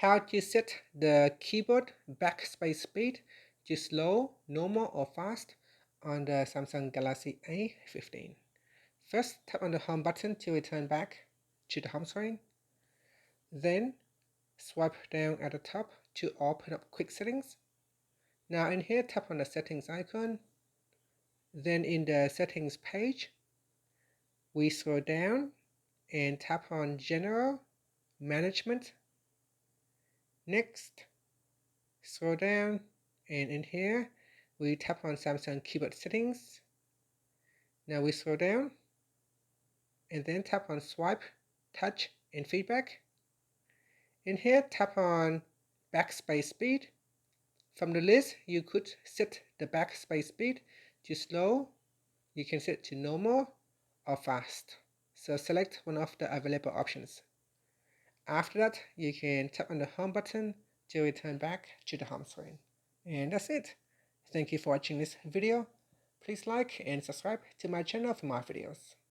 how to set the keyboard backspace speed to slow, normal or fast on the Samsung Galaxy A15. First, tap on the home button to return back to the home screen. Then, swipe down at the top to open up quick settings. Now in here, tap on the settings icon. Then in the settings page, we scroll down and tap on General Management. Next, scroll down and in here we tap on Samsung keyboard settings. Now we scroll down and then tap on Swipe, Touch and Feedback. In here, tap on Backspace Speed. From the list, you could set the backspace speed to slow, you can set to normal or fast. So select one of the available options. After that, you can tap on the home button to return back to the home screen. And that's it. Thank you for watching this video. Please like and subscribe to my channel for more videos.